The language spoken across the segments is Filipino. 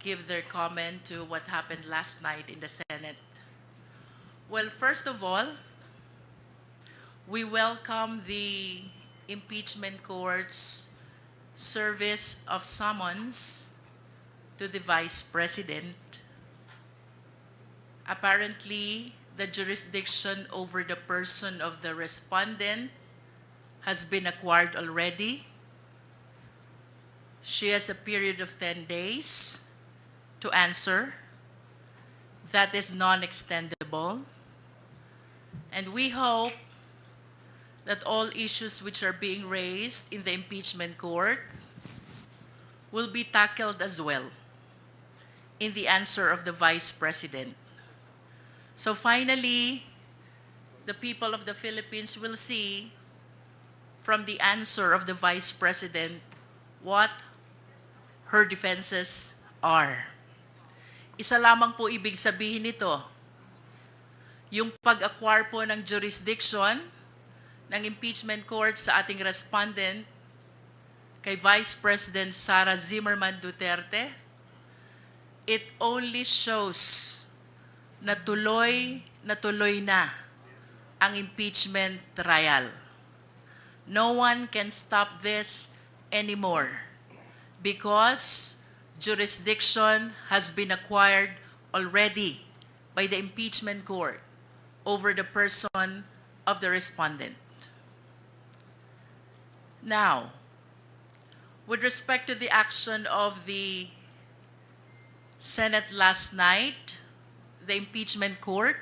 give their comment to what happened last night in the Senate. Well, first of all, we welcome the impeachment court's service of summons to the Vice President. Apparently, the jurisdiction over the person of the respondent has been acquired already. She has a period of 10 days to answer. That is non-extendable. And we hope that all issues which are being raised in the impeachment court will be tackled as well in the answer of the Vice President. So finally, the people of the Philippines will see from the answer of the Vice President what her defenses are. Isa lamang po ibig sabihin nito, yung pag-acquire po ng jurisdiction ng impeachment court sa ating respondent kay Vice President Sara Zimmerman Duterte, it only shows na tuloy na ang impeachment trial. No one can stop this anymore because jurisdiction has been acquired already by the impeachment court over the person of the respondent. Now, with respect to the action of the Senate last night, the impeachment court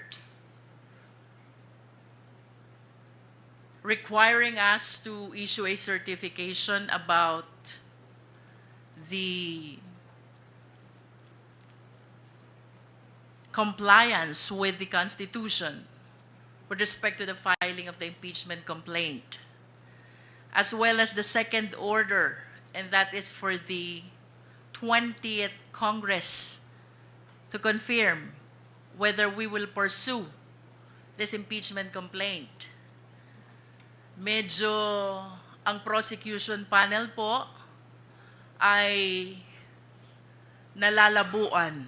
requiring us to issue a certification about the compliance with the Constitution with respect to the filing of the impeachment complaint, as well as the second order, and that is for the 20th Congress to confirm whether we will pursue this impeachment complaint. Medyo ang prosecution panel po ay nalalabuan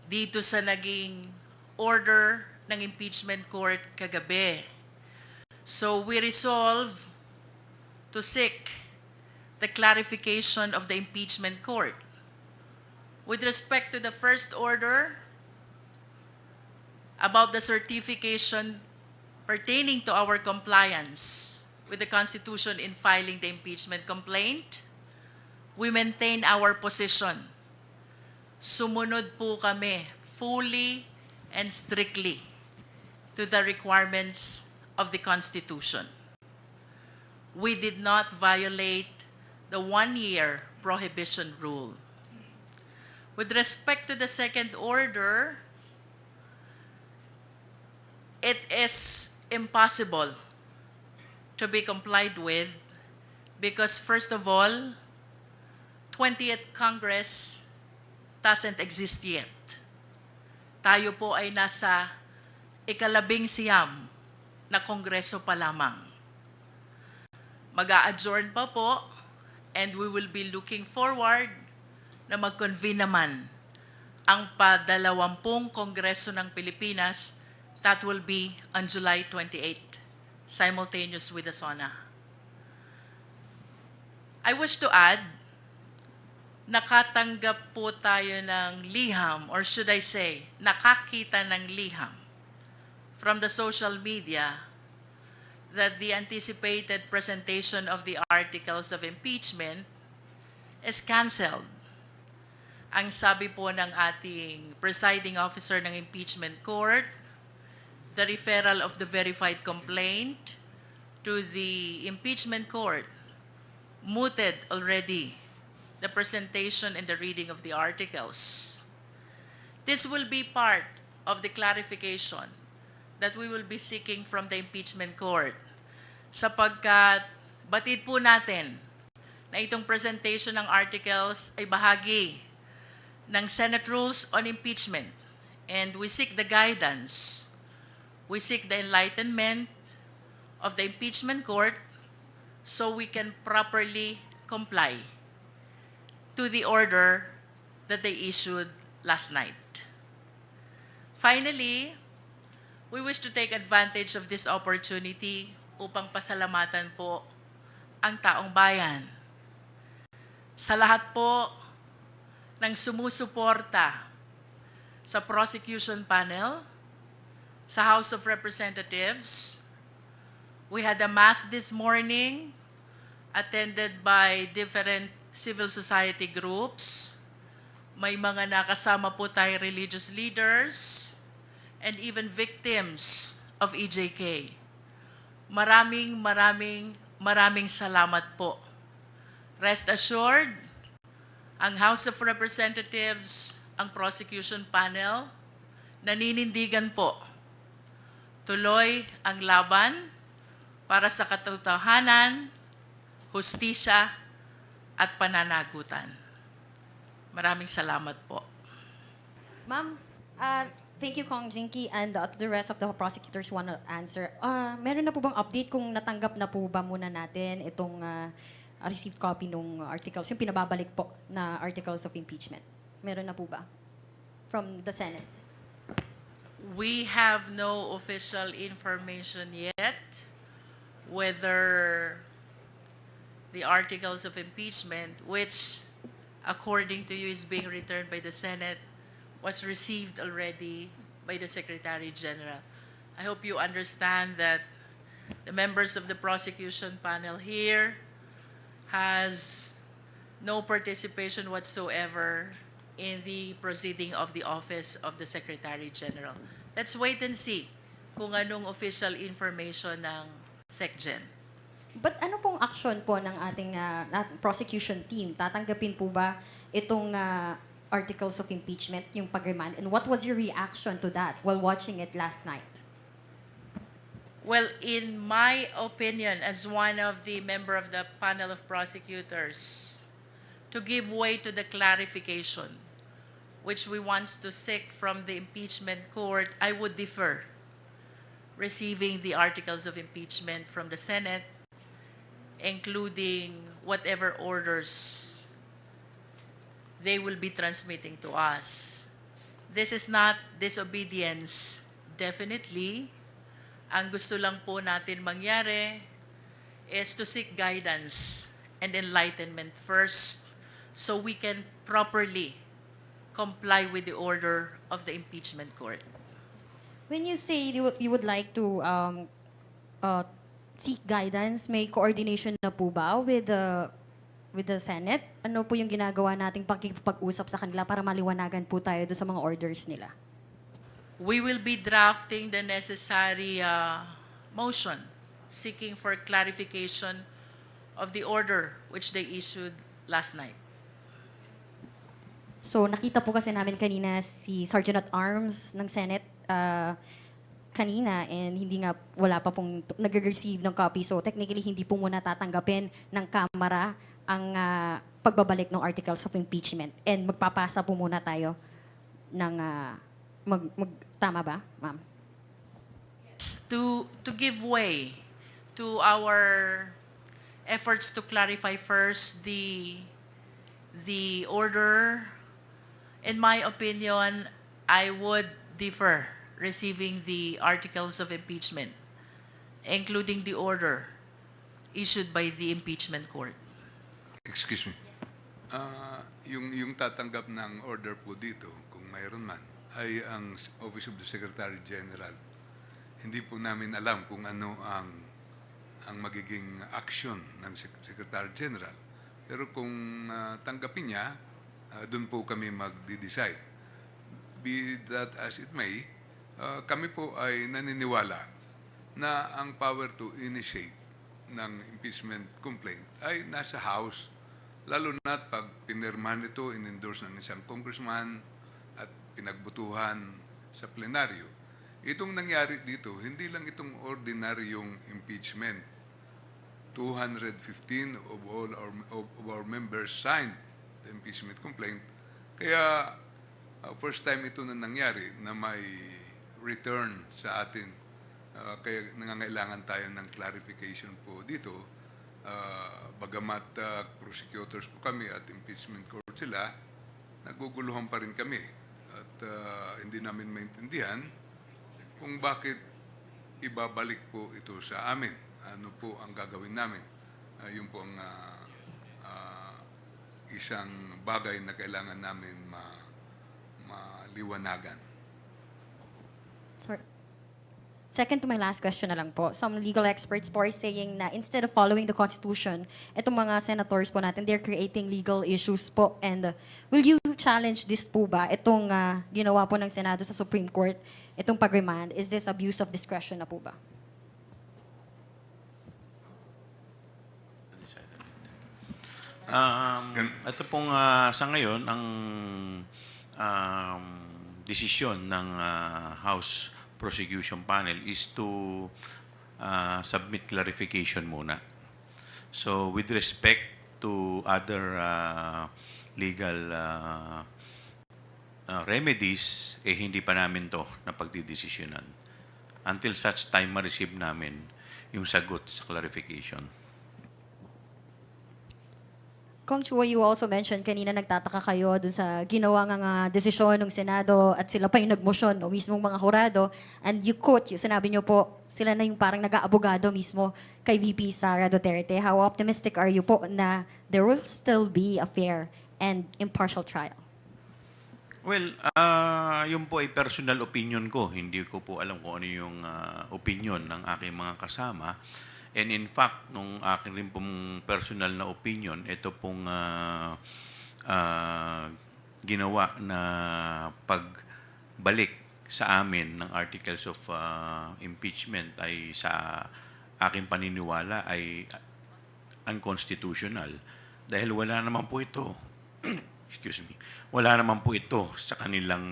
dito sa naging order ng impeachment court kagabi. So we resolve to seek the clarification of the impeachment court. With respect to the first order, about the certification pertaining to our compliance with the Constitution in filing the impeachment complaint, we maintain our position. Sumunod po kami fully and strictly to the requirements of the Constitution. We did not violate the one-year prohibition rule. With respect to the second order, it is impossible to be complied with because, first of all, 20th Congress doesn't exist yet. Tayo po ay nasa ika-11 na kongreso pa lamang. Mag-a-adjourn pa po, and we will be looking forward na mag-convene naman ang pa-20 kongreso ng Pilipinas. That will be on July 28, simultaneous with the SONA. I wish to add, nakatanggap po tayo ng liham, or should I say, nakakita ng liham from the social media that the anticipated presentation of the articles of impeachment is canceled. Ang sabi po ng ating presiding officer ng impeachment court, the referral of the verified complaint to the impeachment court mooted already the presentation and the reading of the articles. This will be part of the clarification that we will be seeking from the impeachment court, sapagkat batid po natin na itong presentation ng articles ay bahagi ng Senate Rules on Impeachment, and we seek the guidance. We seek the enlightenment of the impeachment court so we can properly comply to the order that they issued last night. Finally, we wish to take advantage of this opportunity upang pasalamatan po ang taong bayan. Sa lahat po ng sumusuporta sa prosecution panel, sa House of Representatives, we had a mass this morning attended by different civil society groups. May mga nakasama po tayo religious leaders and even victims of EJK. Maraming salamat po. Rest assured, ang House of Representatives, ang prosecution panel, naninindigan po. Tuloy ang laban para sa katotohanan, hustisya, at pananagutan. Maraming salamat po. Ma'am, thank you, Kong Jinky, and to the rest of the prosecutors want to answer. Meron na po bang update kung natanggap na po ba muna natin itong received copy ng articles, yung pinababalik po na articles of impeachment? Meron na po ba from the Senate? We have no official information yet whether the articles of impeachment, which according to you is being returned by the Senate, was received already by the Secretary General. I hope you understand that the members of the prosecution panel here has no participation whatsoever in the proceeding of the office of the Secretary General. Let's wait and see kung anong official information ng SecGen. But ano pong action po ng ating prosecution team? Tatanggapin po ba itong articles of impeachment, yung pag-remand? And what was your reaction to that while watching it last night? Well, in my opinion, as one of the member of the panel of prosecutors, to give way to the clarification which we want to seek from the impeachment court, I would defer receiving the articles of impeachment from the Senate, including whatever orders they will be transmitting to us. This is not disobedience. Definitely, ang gusto lang po natin mangyari is to seek guidance and enlightenment first so we can properly comply with the order of the impeachment court. When you say you would like to seek guidance, may coordination na po ba with the Senate? Ano po yung ginagawa nating pakikipag-usap sa kanila para maliwanagan po tayo doon sa mga orders nila? We will be drafting the necessary motion seeking for clarification of the order which they issued last night. So nakita po kasi namin kanina si Sergeant at Arms ng Senate kanina, and hindi nga, wala pa pong nag-receive ng copy. So technically, hindi po muna tatanggapin ng Kamara ang pagbabalik ng articles of impeachment. And magpapasa po muna tayo ng, tama ba, ma'am? To give way to our efforts to clarify first the order, in my opinion, I would defer receiving the articles of impeachment, including the order issued by the impeachment court. Excuse me. Yung tatanggap ng order po dito, kung mayroon man, ay ang Office of the Secretary General. Hindi po namin alam kung ano ang magiging action ng Secretary General. Pero kung tanggapin niya, doon po kami magde-decide. Be that as it may, kami po ay naniniwala na ang power to initiate ng impeachment complaint ay nasa House, lalo na pag pinirmahan ito, in-endorse ng isang congressman at pinagbutuhan sa plenaryo. Itong nangyari dito, hindi lang itong ordinaryong impeachment. 215 of our members signed the impeachment complaint. Kaya first time ito na nangyari na may return sa atin. Kaya nangangailangan tayo ng clarification po dito. Bagamat prosecutors po kami at impeachment court sila, naguguluhan pa rin kami at hindi namin maintindihan kung bakit ibabalik po ito sa amin. Ano po ang gagawin namin? Yun po ang isang bagay na kailangan namin maliwanagan. Sorry. Second to my last question na lang po. Some legal experts po are saying na instead of following the Constitution, itong mga senators po natin, they're creating legal issues po. And will you challenge this po ba? Itong ginawa po ng Senado sa Supreme Court, itong pag-remand, is this abuse of discretion na po ba? Ito pong sa ngayon, ang desisyon ng House Prosecution Panel is to submit clarification muna. So with respect to other legal remedies, hindi pa namin to na pagdidesisyonan. Until such time ma-receive namin yung sagot sa clarification. Kong Chua, you also mentioned kanina nagtataka kayo dun sa ginawa nga desisyon ng Senado at sila pa yung nagmosyon o mismong mga hurado. And you quote, sinabi nyo po, sila na yung parang nag-aabogado mismo kay VP Sara Duterte. How optimistic are you po na there will still be a fair and impartial trial? Well, yun po ay personal opinion ko. Hindi ko po alam kung ano yung opinion ng aking mga kasama. And in fact, nung akin rin pong personal na opinion, ito pong ginawa na pagbalik sa amin ng articles of impeachment ay sa aking paniniwala ay unconstitutional. Dahil wala naman po ito, excuse me, wala naman po ito sa kanilang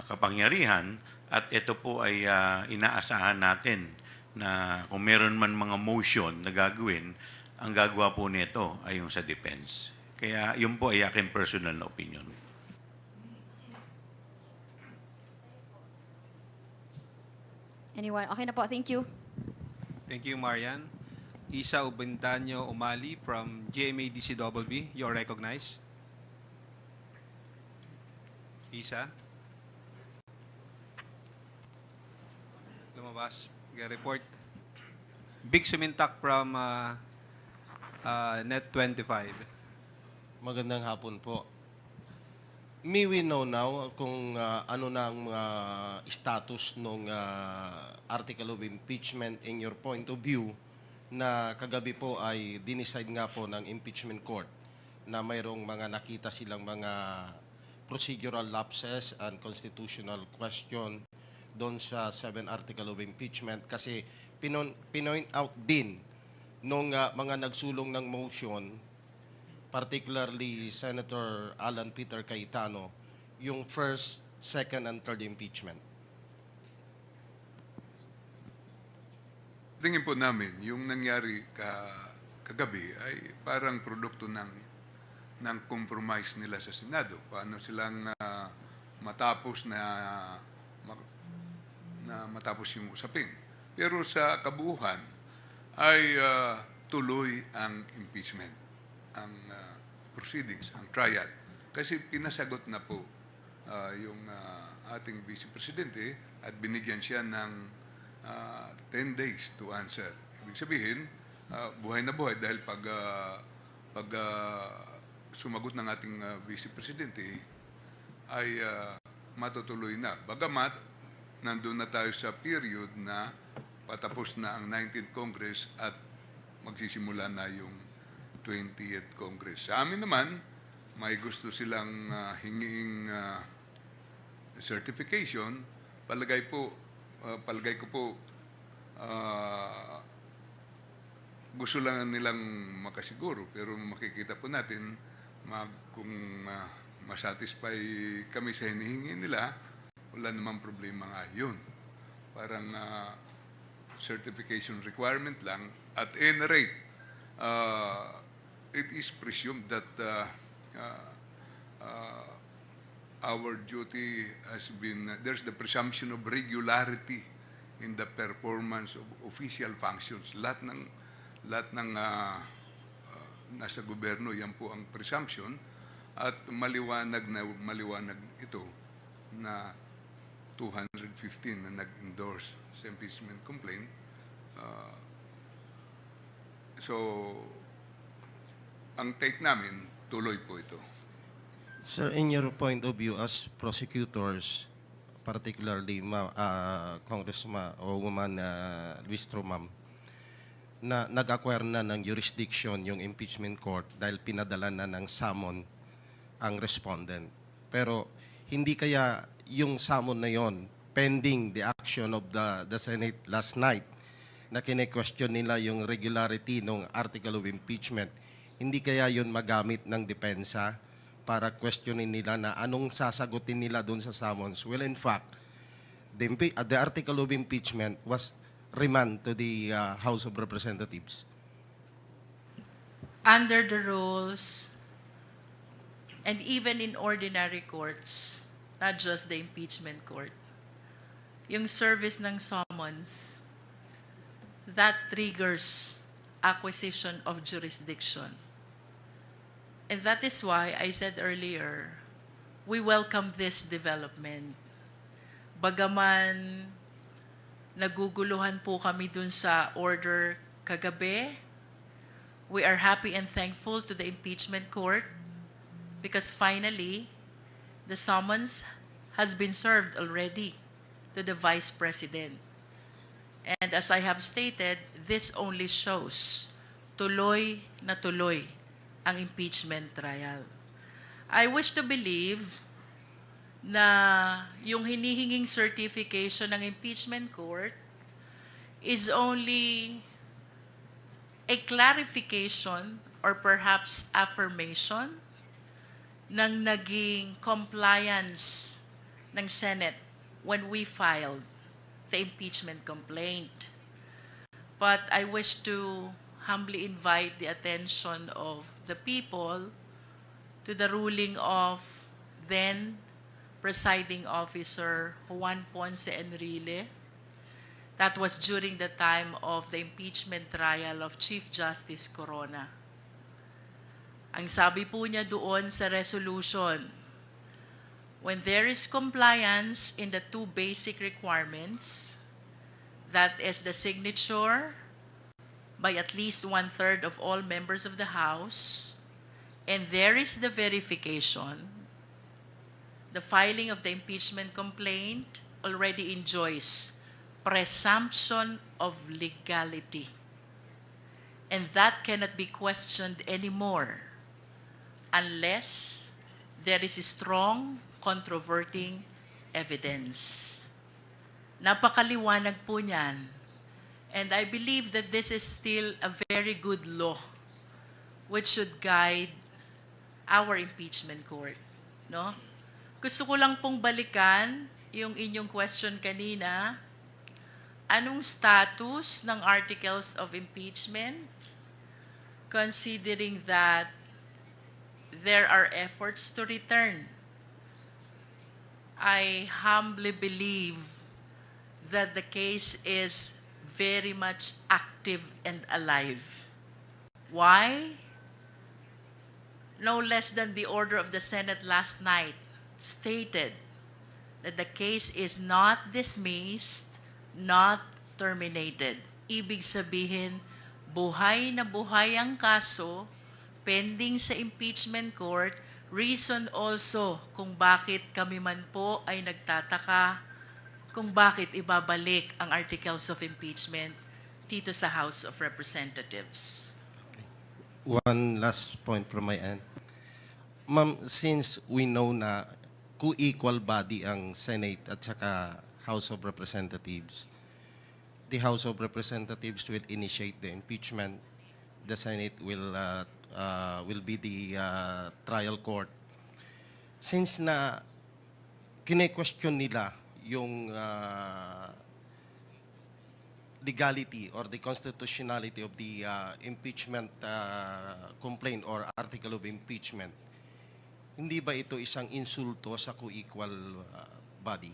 kapangyarihan at ito po ay inaasahan natin na kung meron man mga motion na gagawin, ang gagawa po nito ay yung sa defense. Kaya yun po ay aking personal na opinion. Anyone? Okay na po, thank you. Thank you, Marian. Isa Ubendanyo Umali from GMA-DCWB. You're recognized. Isa. Lumabas. Report. Big Sumintak from Net25. Magandang hapon po. May we know now kung ano na ang status ng article of impeachment in your point of view na kagabi po ay dinicide nga po ng impeachment court na mayroong mga nakita silang mga procedural lapses and constitutional question doon sa 7 article of impeachment kasi pinoint out din nung mga nagsulong ng motion, particularly Senator Alan Peter Cayetano, yung first, second, and third impeachment. Tingin po namin, yung nangyari kagabi ay parang produkto ng compromise nila sa Senado. Paano silang matapos yung usapin. Pero sa kabuuan ay tuloy ang impeachment, ang proceedings, ang trial. Kasi pinasagot na po yung ating Vice Presidente at binigyan siya ng 10 days to answer. Ibig sabihin, buhay na buhay dahil pag sumagot ng ating Vice Presidente ay matutuloy na. Bagamat nandun na tayo sa period na patapos na ang 19th Congress at magsisimula na yung 20th Congress. Sa amin naman, may gusto silang hinging certification. Palagay ko po, gusto lang nilang makasiguro. Pero makikita po natin kung masatisfy kami sa hinihingi nila, wala namang problema nga yun. Parang certification requirement lang. At any rate, it is presumed that our duty has been, there's the presumption of regularity in the performance of official functions. Lahat ng nasa gobyerno, yan po ang presumption. At maliwanag ito na 215 na nag-endorse sa impeachment complaint. So, ang take namin, tuloy po ito. Sir, in your point of view as prosecutors, particularly Congressman o Woman Luis Trumam, na nag-acquire na ng jurisdiction yung impeachment court dahil pinadala na ng summon ang respondent. Pero hindi kaya yung summon na yon pending the action of the Senate last night na kine-question nila yung regularity ng article of impeachment, hindi kaya yun magamit ng depensa para questionin nila na anong sasagutin nila doon sa summons? Well, in fact, the article of impeachment was remand to the House of Representatives. Under the rules, and even in ordinary courts, not just the impeachment court, yung service ng summons, that triggers acquisition of jurisdiction. And that is why I said earlier, we welcome this development. Bagaman naguguluhan po kami dun sa order kagabi, we are happy and thankful to the impeachment court because finally, the summons has been served already to the Vice President. And as I have stated, this only shows tuloy na tuloy ang impeachment trial. I wish to believe na yung hinihinging certification ng impeachment court is only a clarification or perhaps affirmation ng naging compliance ng Senate when we filed the impeachment complaint. But I wish to humbly invite the attention of the people to the ruling of then Presiding Officer Juan Ponce Enrile. That was during the time of the impeachment trial of Chief Justice Corona. Ang sabi po niya doon sa resolution, when there is compliance in the two basic requirements, that is the signature by at least 1/3 of all members of the House, and there is the verification, the filing of the impeachment complaint already enjoys presumption of legality. And that cannot be questioned anymore unless there is strong controverting evidence. Napakaliwanag po niyan. And I believe that this is still a very good law which should guide our impeachment court. No? Gusto ko lang pong balikan yung inyong question kanina. Anong status ng articles of impeachment? Considering that there are efforts to return. I humbly believe that the case is very much active and alive. Why? No less than the order of the Senate last night stated that the case is not dismissed, not terminated. Ibig sabihin, buhay na buhay ang kaso, pending sa impeachment court, reason also kung bakit kami man po ay nagtataka kung bakit ibabalik ang articles of impeachment dito sa House of Representatives. One last point from my end. Ma'am, since we know na co-equal body ang Senate at saka House of Representatives, the House of Representatives will initiate the impeachment. The Senate will be the trial court. Since na kine-question nila yung legality or the constitutionality of the impeachment complaint or article of impeachment, hindi ba ito isang insulto sa co-equal body?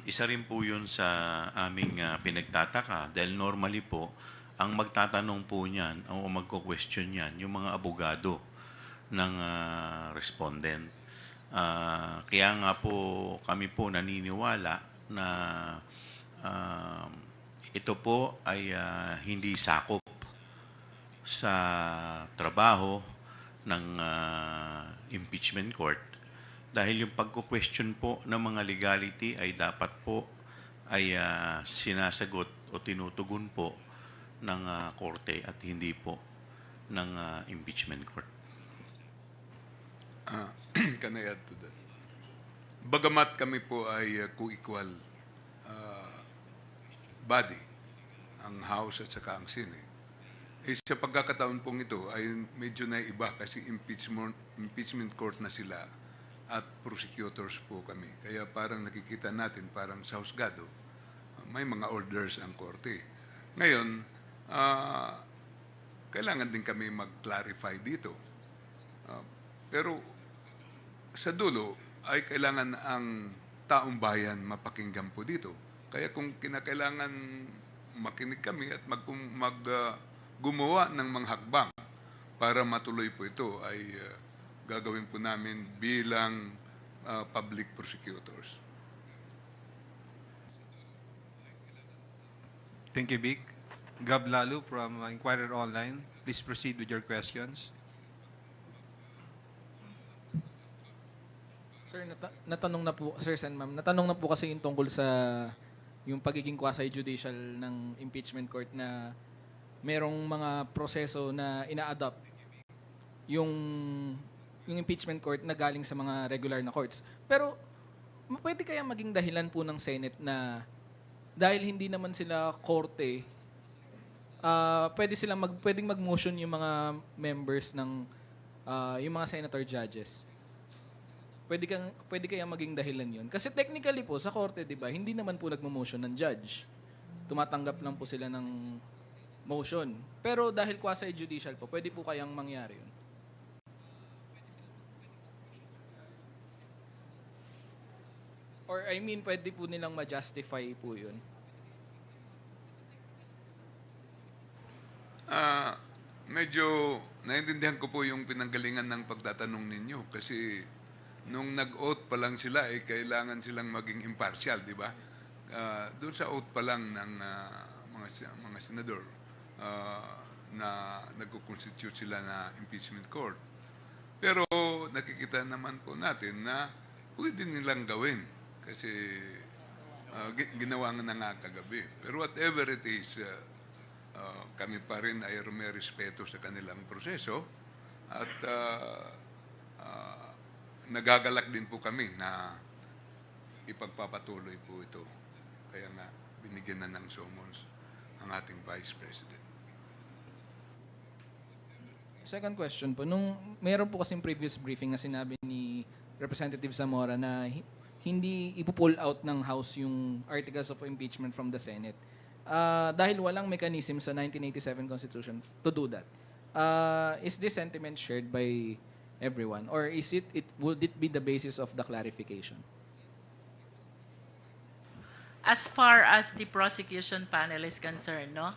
Isa rin po yun sa aming pinagtataka dahil normally po ang magtatanong po niyan o magko-question niyan yung mga abogado ng respondent. Kaya nga po kami po naniniwala na ito po ay hindi sakop sa trabaho ng impeachment court dahil yung pagko-question po ng mga legality ay dapat po ay sinasagot o tinutugon po ng korte at hindi po ng impeachment court. Can I add to that? Bagamat kami po ay co-equal body, ang House at saka ang Senate, sa pagkakataon pong ito ay medyo naiba kasi impeachment court na sila at prosecutors po kami. Kaya parang nakikita natin parang sa husgado, may mga orders ang korte. Ngayon, kailangan din kami mag-clarify dito. Pero sa dulo ay kailangan ang taong bayan mapakinggan po dito. Kaya kung kinakailangan makinig kami at gumawa ng mga hakbang para matuloy po ito ay gagawin po namin bilang public prosecutors. Thank you, Vic. Gab Lalu from Inquirer Online. Please proceed with your questions. Sir, natanong na po, Sir Sen, ma'am, natanong na po kasi yung tungkol sa yung pagiging quasi-judicial ng impeachment court na merong mga proseso na ina-adopt yung impeachment court na galing sa mga regular na courts. Pero pwede kaya maging dahilan po ng Senate na dahil hindi naman sila korte, pwedeng mag-motion yung mga members ng yung mga senator judges. Pwede kaya maging dahilan yun? Kasi technically po, sa korte, di ba, hindi naman po nagmo-motion ng judge. Tumatanggap lang po sila ng motion. Pero dahil quasi-judicial po, pwede po kayang mangyari yun? Or I mean, pwede po nilang ma-justify po yun? Medyo naiintindihan ko po yung pinanggalingan ng pagtatanong ninyo kasi nung nag-oath pa lang sila, kailangan silang maging impartial, di ba? Doon sa oath pa lang ng mga senador na nagko-constitute sila na impeachment court. Pero nakikita naman po natin na pwede nilang gawin kasi ginawa nga na nga kagabi. Pero whatever it is, kami pa rin ay may respeto sa kanilang proseso at nagagalak din po kami na ipagpapatuloy po ito. Kaya nga, binigyan na ng summons ang ating Vice President. Second question po, meron po kasing previous briefing na sinabi ni Representative Zamora na hindi ipo-pull out ng House yung articles of impeachment from the Senate. Dahil walang mechanism sa 1987 Constitution to do that. Is this sentiment shared by everyone? Or would it be the basis of the clarification? As far as the prosecution panel is concerned, no?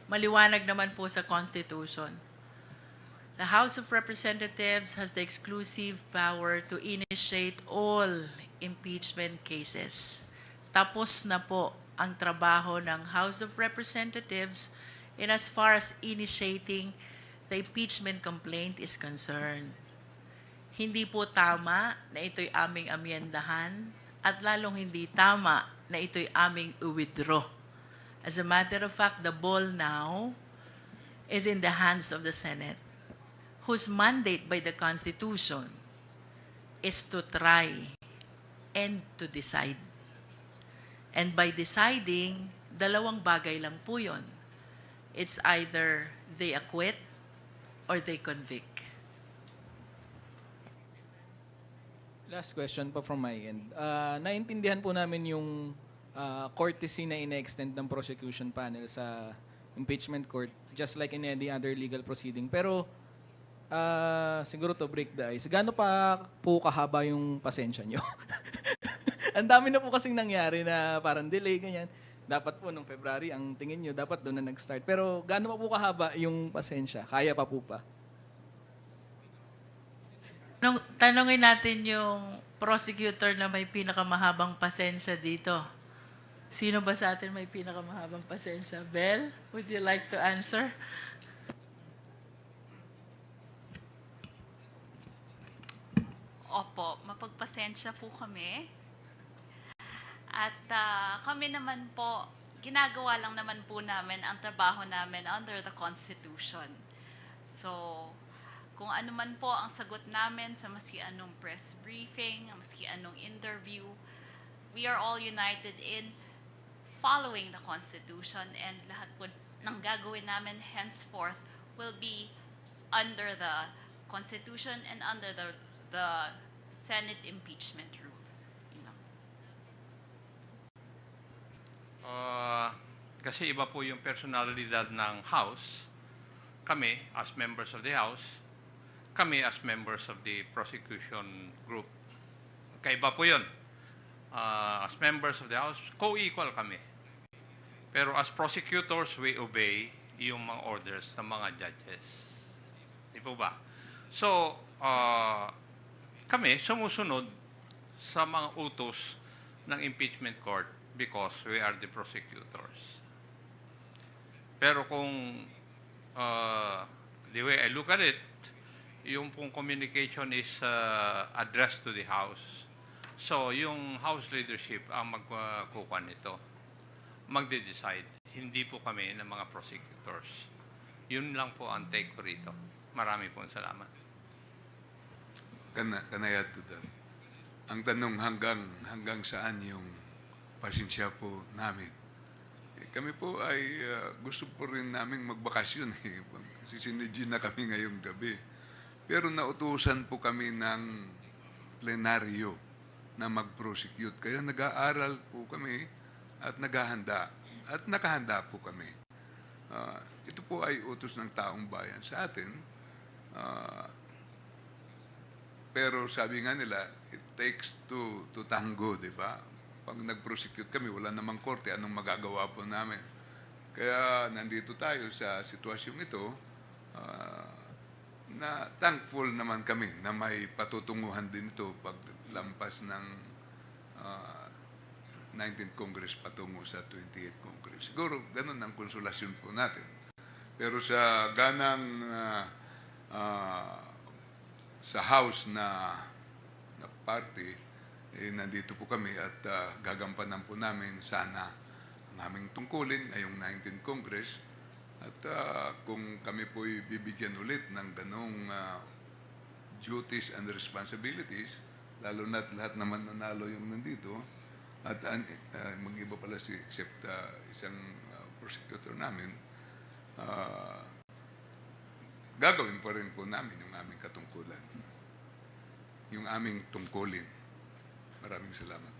Maliwanag naman po sa Constitution. The House of Representatives has the exclusive power to initiate all impeachment cases. Tapos na po ang trabaho ng House of Representatives in as far as initiating the impeachment complaint is concerned. Hindi po tama na ito'y aming amyendahan at lalong hindi tama na ito'y aming withdraw. As a matter of fact, the ball now is in the hands of the Senate, whose mandate by the Constitution is to try and to decide. And by deciding, dalawang bagay lang po yun. It's either they acquit or they convict. Last question po from my end. Naintindihan po namin yung courtesy na ina-extend ng prosecution panel sa impeachment court, just like in any other legal proceeding. Pero siguro to break the ice, gaano pa po kahaba yung pasensya nyo? Ang dami na po kasing nangyari na parang delay, ganyan. Dapat po nung February, ang tingin nyo, dapat doon na nag-start. Pero gaano pa po kahaba yung pasensya? Kaya pa po pa? Tanungin natin yung prosecutor na may pinakamahabang pasensya dito. Sino ba sa atin may pinakamahabang pasensya? Bel, would you like to answer? Opo, mapagpasensya po kami. At kami naman po, ginagawa lang naman po namin ang trabaho namin under the Constitution. So, kung ano man po ang sagot namin sa maski anong press briefing, maski anong interview, we are all united in following the Constitution, and lahat po ng gagawin namin henceforth will be under the Constitution and under the Senate impeachment rules. Yun lang. Kasi iba po yung personalidad ng House. Kami, as members of the House, kami as members of the prosecution group. Kaiba po yun. As members of the House, co-equal kami. Pero as prosecutors, we obey yung mga orders ng mga judges. Di po ba? So, kami sumusunod sa mga utos ng impeachment court because we are the prosecutors. Pero kung the way I look at it, yung pong communication is addressed to the House. So, yung House leadership ang magkukuha nito. Magde-decide. Hindi po kami ng mga prosecutors. Yun lang po ang take ko rito. Marami po salamat. Can I add to that? Ang tanong hanggang saan yung pasensya po namin. Kami po ay gusto po rin namin magbakasyon. Sisinidyin na kami ngayong gabi. Pero nautusan po kami ng plenaryo na mag-prosecute. Kaya nag-aaral po kami at naghahanda. At nakahanda po kami. Ito po ay utos ng taong bayan sa atin. Pero sabi nga nila, it takes two to tango, di ba? Pag nag-prosecute kami, wala namang korte, anong magagawa po namin? Kaya nandito tayo sa sitwasyong ito, na thankful naman kami na may patutunguhan din ito paglampas ng 19th Congress patungo sa 28th Congress. Siguro ganun ang konsolasyon po natin. Pero sa ganang sa House na party, nandito po kami at gagampanan po namin sana ang aming tungkulin ngayong 19th Congress. At kung kami po bibigyan ulit ng ganong duties and responsibilities, lalo na't lahat naman nanalo yung nandito, at mag-iba pala except isang prosecutor namin, gagawin pa rin po namin yung aming katungkulan, yung aming tungkulin. Maraming salamat.